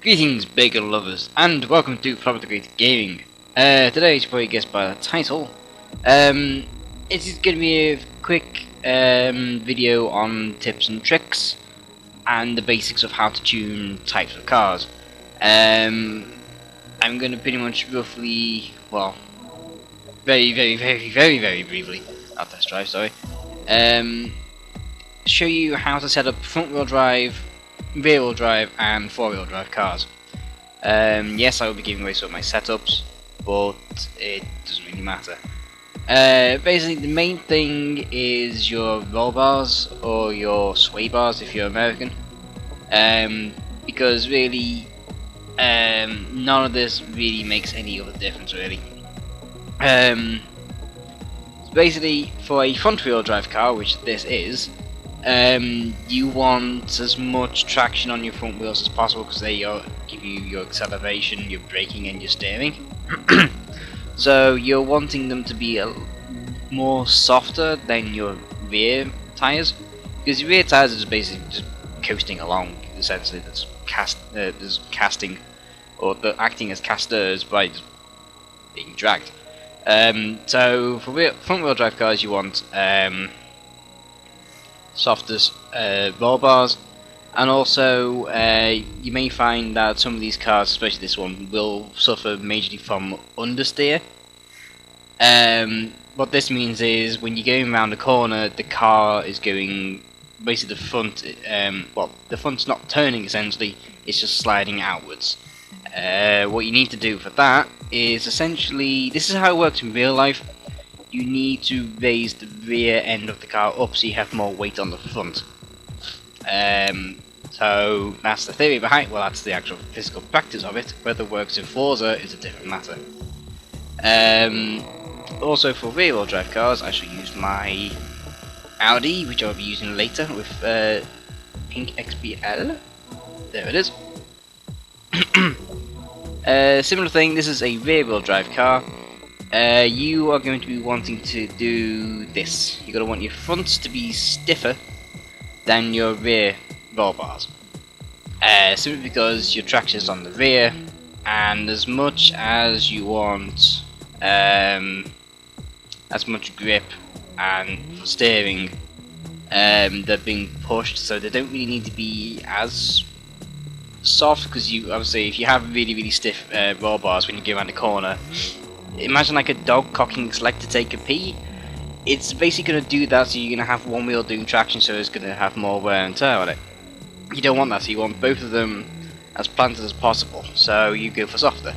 Greetings, bacon lovers, and welcome to FLOBATHTHEGR8 Gaming. Today, as you probably guessed by the title, it is going to be a quick video on tips and tricks and the basics of how to tune types of cars. I'm going to pretty much roughly, well, very briefly, not test drive, sorry, show you how to set up front-wheel drive, rear-wheel drive and four-wheel drive cars. Yes, I will be giving away some of my setups, but it doesn't really matter. Basically, the main thing is your roll bars or your sway bars if you're American, because really, none of this really makes any other difference really. So basically, for a front-wheel drive car, which this is, you want as much traction on your front wheels as possible because they give you your acceleration, your braking and your steering. So you're wanting them to be more softer than your rear tyres, because your rear tyres are just basically just coasting along, essentially. That's casting, or they're acting as casters by just being dragged. So for front wheel drive cars you want softest roll bars, and also you may find that some of these cars, especially this one, will suffer majorly from understeer. What this means is when you're going around a corner, the car is going, basically the front, well, the front's not turning essentially, it's just sliding outwards. What you need to do for that is essentially, this is how it works in real life. You need to raise the rear end of the car up so you have more weight on the front. So that's the theory behind it. Well, that's the actual physical practice of it. Whether it works in Forza is a different matter. Also for rear wheel drive cars, I shall use my Audi, which I'll be using later with pink XPL. There it is. Similar thing, this is a rear wheel drive car. You are going to be wanting to do this. You're going to want your fronts to be stiffer than your rear roll bars. Simply because your traction is on the rear, and as much as you want as much grip and steering, they're being pushed, so they don't really need to be as soft, because you obviously, if you have really stiff roll bars when you go around the corner, imagine like a dog cocking its leg to take a pee. It's basically going to do that, so you're going to have one wheel doing traction, so it's going to have more wear and tear on it. You don't want that, so you want both of them as planted as possible, so you go for softer.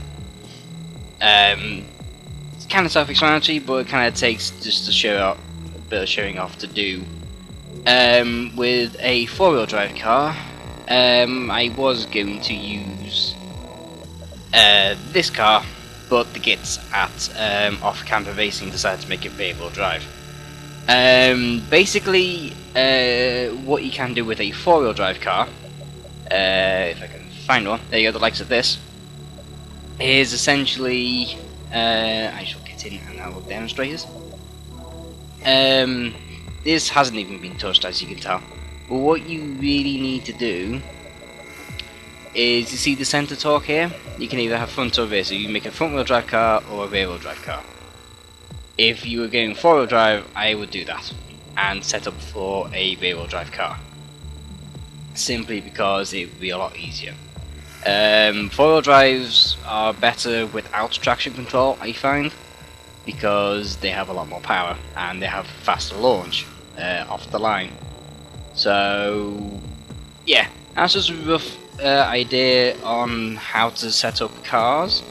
It's kind of self-explanatory, but it kind of takes just to show out a bit of showing off to do. With a four-wheel drive car, I was going to use this car, but the gits at Off Camper Racing decided to make it rear-wheel drive. Basically, what you can do with a four-wheel drive car, if I can find one, there you go, the likes of this, is essentially, I shall get in and I will demonstrate it. This hasn't even been touched, as you can tell, but what you really need to do is, you see the center torque here? You can either have front or rear, so you can make a front wheel drive car or a rear wheel drive car. If you were going four wheel drive, I would do that and set up for a rear wheel drive car, simply because it would be a lot easier. Four wheel drives are better without traction control, I find, because they have a lot more power and they have faster launch off the line. So yeah, that's just a rough idea on how to set up cars.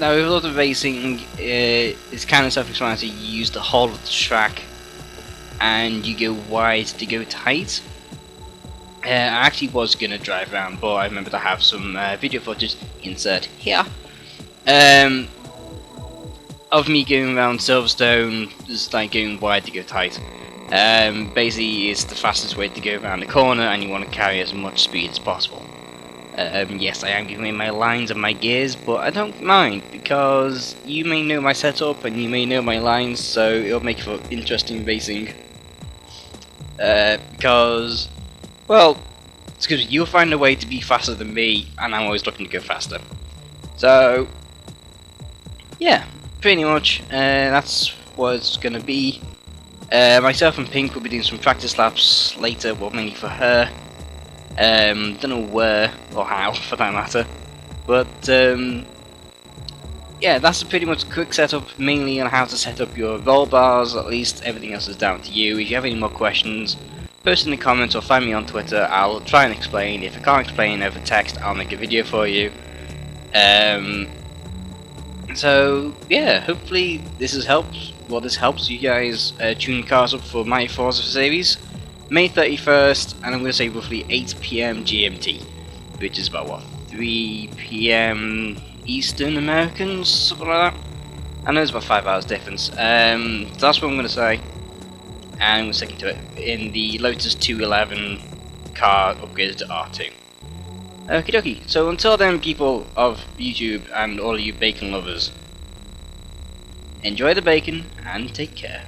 Now with a lot of racing, it's kind of self-explanatory. You use the whole of the track and you go wide to go tight. I actually was going to drive around, but I remember to have some video footage, insert here, of me going around Silverstone, just like going wide to go tight. Basically, it's the fastest way to go around the corner, and you want to carry as much speed as possible. Yes, I am giving away my lines and my gears, but I don't mind, because you may know my setup and you may know my lines, so it'll make for interesting racing. Because, well, It's because you'll find a way to be faster than me, and I'm always looking to go faster. So, yeah, pretty much, that's what it's going to be. Myself and Pink will be doing some practice laps later, well, mainly for her. Don't know where or how, for that matter. But, yeah, that's pretty much a quick setup, mainly on how to set up your roll bars. At least everything else is down to you. If you have any more questions, post in the comments or find me on Twitter. I'll try and explain. If I can't explain over text, I'll make a video for you. So yeah, hopefully this helps you guys tune cars up for my Forza series. May 31st, and I'm going to say roughly 8 PM GMT, which is about what, 3 PM Eastern American, something like that. I know it's about 5 hours difference. So that's what I'm going to say, and I'm going to stick to it in the Lotus 211 car upgraded to R2. Okie dokie, so until then, people of YouTube and all you bacon lovers, enjoy the bacon and take care.